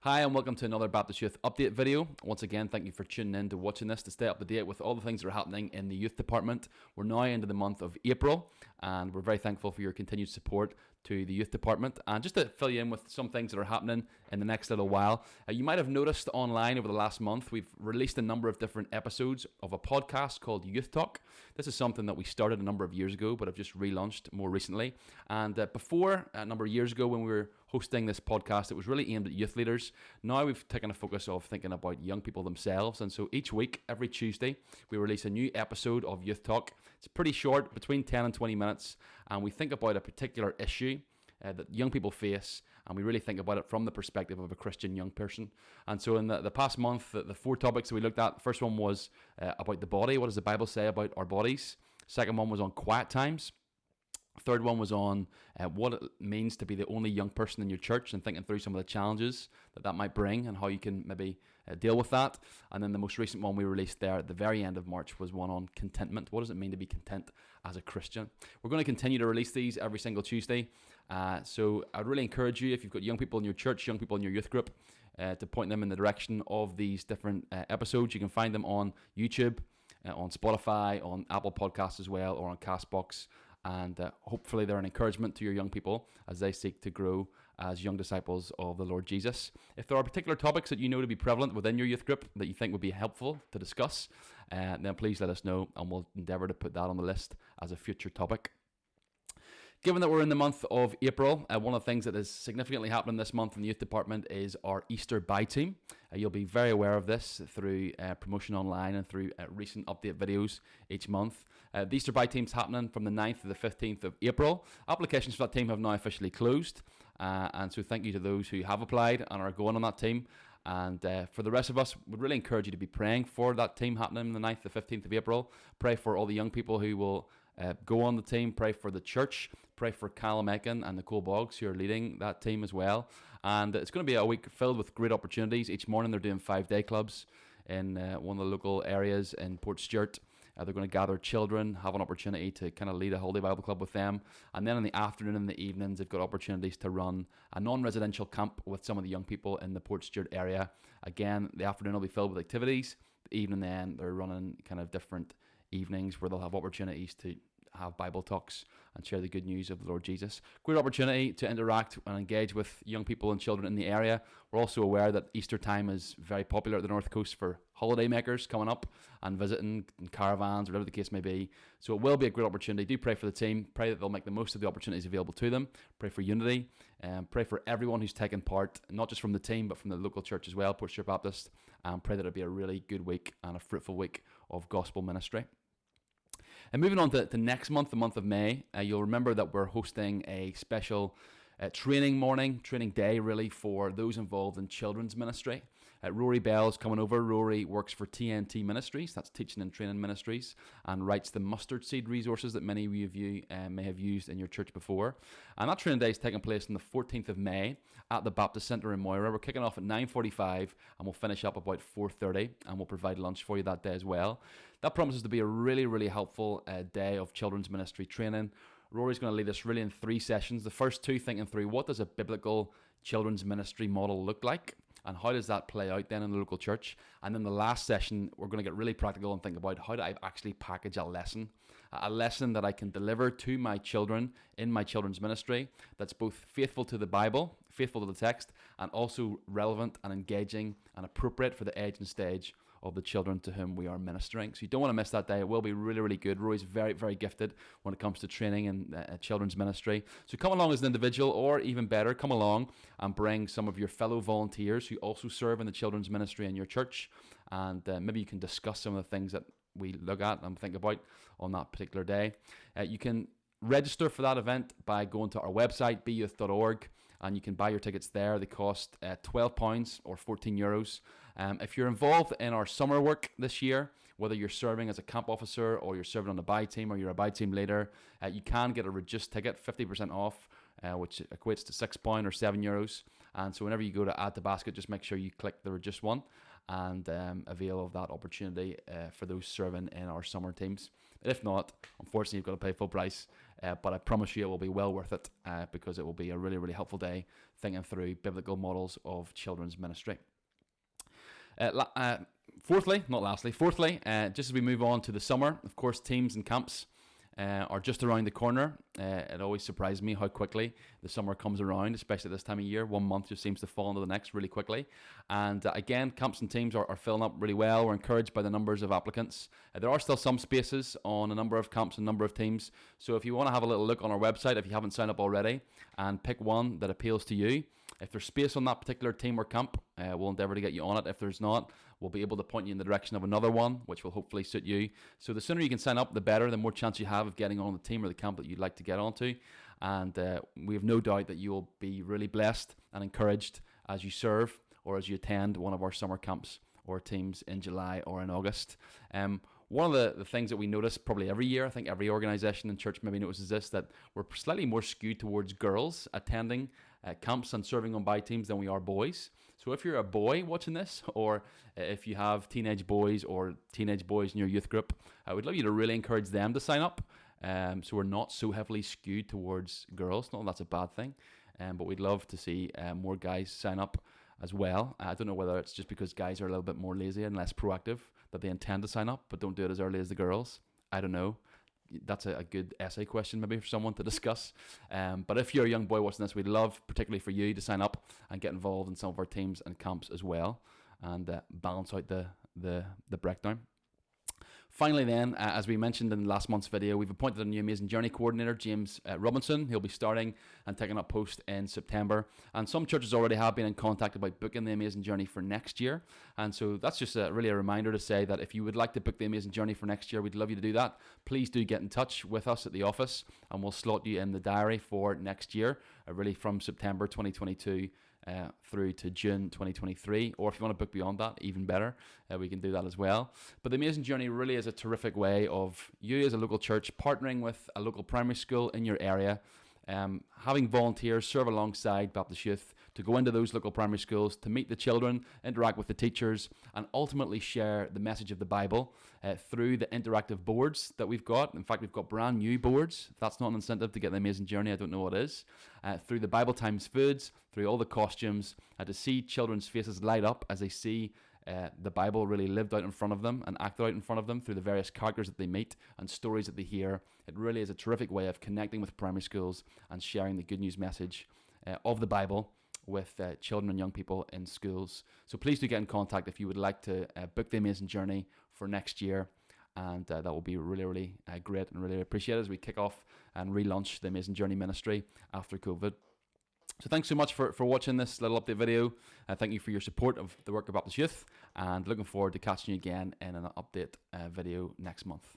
Hi and welcome to another Baptist Youth Update video. Once again, thank you for tuning in to watching this to stay up to date with all the things that are happening in the youth department. We're now into the month of April and we're very thankful for your continued support to the youth department. And just to fill you in with some things that are happening in the next little while, you might have noticed online over the last month, we've released a number of different episodes of a podcast called Youth Talk. This is something that we started a number of years ago, but have just relaunched more recently. And before, a number of years ago when we were hosting this podcast, it was really aimed at youth leaders. Now we've taken a focus of thinking about young people themselves. And so each week, every Tuesday, we release a new episode of Youth Talk. It's pretty short, between 10 and 20 minutes. And we think about a particular issue that young people face, and we really think about it from the perspective of a Christian young person. And so in the past month, the four topics that we looked at, the first one was about the body. What does the Bible say about our bodies? Second one was on quiet times. Third one was on what it means to be the only young person in your church and thinking through some of the challenges that might bring and how you can maybe deal with that. And then the most recent one we released there at the very end of March was one on contentment. What does it mean to be content as a Christian? We're going to continue to release these every single Tuesday. So I'd really encourage you, if you've got young people in your church, young people in your youth group, to point them in the direction of these different episodes. You can find them on YouTube, on Spotify, on Apple Podcasts as well, or on CastBox. And hopefully they're an encouragement to your young people as they seek to grow as young disciples of the Lord Jesus. If there are particular topics that you know to be prevalent within your youth group that you think would be helpful to discuss, then please let us know and we'll endeavour to put that on the list as a future topic. Given that we're in the month of April, one of the things that is significantly happening this month in the youth department is our Easter Buy Team. You'll be very aware of this through promotion online and through recent update videos each month. The Easter Buy Team's happening from the 9th to the 15th of April. Applications for that team have now officially closed, and so thank you to those who have applied and are going on that team. And for the rest of us, we'd really encourage you to be praying for that team happening on the 9th to 15th of April. Pray for all the young people who will go on the team. Pray for the church. Pray for Callum Ekin and Nicole Boggs, who are leading that team as well. And it's going to be a week filled with great opportunities. Each morning they're doing 5-day clubs in one of the local areas in Port Stewart. They're going to gather children, have an opportunity to kind of lead a Holiday Bible Club with them. And then in the afternoon and the evenings, they've got opportunities to run a non-residential camp with some of the young people in the Port Stewart area. Again, the afternoon will be filled with activities. The evening then, they're running kind of different evenings where they'll have opportunities to have Bible talks and share the good news of the Lord Jesus. Great opportunity to interact and engage with young people and children in the area. We're also aware that Easter time is very popular at the North Coast for holiday makers coming up and visiting in caravans, or whatever the case may be. So it will be a great opportunity. Do pray for the team. Pray that they'll make the most of the opportunities available to them. Pray for unity, and pray for everyone who's taken part, not just from the team, but from the local church as well, Port Stewart Baptist. And pray that it'll be a really good week and a fruitful week of gospel ministry. And moving on to next month, the month of May, you'll remember that we're hosting a special training day really for those involved in children's ministry. Rory Bell's coming over. Rory works for TNT Ministries, that's Teaching and Training Ministries, and writes the mustard seed resources that many of you may have used in your church before. And that training day is taking place on the 14th of May at the Baptist Centre in Moira. We're kicking off at 9:45 and we'll finish up about 4:30, and we'll provide lunch for you that day as well. That promises to be a really, really helpful day of children's ministry training. Rory's going to lead us really in 3 sessions. The first 2 thinking through what does a biblical children's ministry model look like, and how does that play out then in the local church. And then the last session, we're going to get really practical and think about how do I actually package a lesson that I can deliver to my children in my children's ministry that's both faithful to the Bible, faithful to the text, and also relevant and engaging and appropriate for the age and stage of the children to whom we are ministering. So you don't want to miss that day. It will be really, really good. Roy's very, very gifted when it comes to training in children's ministry. So come along as an individual, or even better, come along and bring some of your fellow volunteers who also serve in the children's ministry in your church. And maybe you can discuss some of the things that we look at and think about on that particular day. You can register for that event by going to our website, beyouth.org, and you can buy your tickets there. They cost £12 or €14. If you're involved in our summer work this year, whether you're serving as a camp officer or you're serving on the buy team or you're a buy team leader, you can get a reduced ticket, 50% off, which equates to £6 or €7. And so whenever you go to add to basket, just make sure you click the reduced one. and avail of that opportunity for those serving in our summer teams. If not, unfortunately, you've got to pay full price. But I promise you it will be well worth it because it will be a really, really helpful day thinking through biblical models of children's ministry. Fourthly, just as we move on to the summer, of course, teams and camps are just around the corner. It always surprises me how quickly the summer comes around, especially this time of year. 1 month just seems to fall into the next really quickly. And again, camps and teams are filling up really well. We're encouraged by the numbers of applicants. There are still some spaces on a number of camps and number of teams. So if you want to have a little look on our website, if you haven't signed up already, and pick one that appeals to you, if there's space on that particular team or camp, we'll endeavour to get you on it. If there's not, we'll be able to point you in the direction of another one, which will hopefully suit you. So the sooner you can sign up, the better, the more chance you have of getting on the team or the camp that you'd like to get onto. And we have no doubt that you will be really blessed and encouraged as you serve or as you attend one of our summer camps or teams in July or in August. One of the things that we notice probably every year, I think every organisation in church maybe notices this, that we're slightly more skewed towards girls attending camps and serving on by teams than we are boys. So if you're a boy watching this, or if you have teenage boys or teenage boys in your youth group, I would love you to really encourage them to sign up. So we're not so heavily skewed towards girls. Not that that's a bad thing, but we'd love to see more guys sign up as well. I don't know whether it's just because guys are a little bit more lazy and less proactive that they intend to sign up, but don't do it as early as the girls. I don't know. That's a good essay question maybe for someone to discuss. But if you're a young boy watching this, we'd love, particularly for you, to sign up and get involved in some of our teams and camps as well, and balance out the breakdown. Finally then, as we mentioned in last month's video, we've appointed a new Amazing Journey coordinator, James Robinson. He'll be starting and taking up post in September. And some churches already have been in contact about booking the Amazing Journey for next year. And so that's just really a reminder to say that if you would like to book the Amazing Journey for next year, we'd love you to do that. Please do get in touch with us at the office and we'll slot you in the diary for next year, really from September 2022 through to June 2023, or if you want to book beyond that, even better, we can do that as well. But the Amazing Journey really is a terrific way of you as a local church partnering with a local primary school in your area, having volunteers serve alongside Baptist Youth to go into those local primary schools to meet the children, interact with the teachers, and ultimately share the message of the Bible through the interactive boards that we've got. In fact, we've got brand new boards. If that's not an incentive to get the Amazing Journey, I don't know what is. Through the Bible Times foods, through all the costumes, to see children's faces light up as they see the Bible really lived out in front of them and acted out in front of them through the various characters that they meet and stories that they hear. It really is a terrific way of connecting with primary schools and sharing the good news message of the Bible with children and young people in schools. So please do get in contact if you would like to book the Amazing Journey for next year. And that will be really, really great and really appreciated as we kick off and relaunch the Amazing Journey ministry after COVID. So thanks so much for watching this little update video. Thank you for your support of the work of Baptist Youth, and looking forward to catching you again in an update video next month.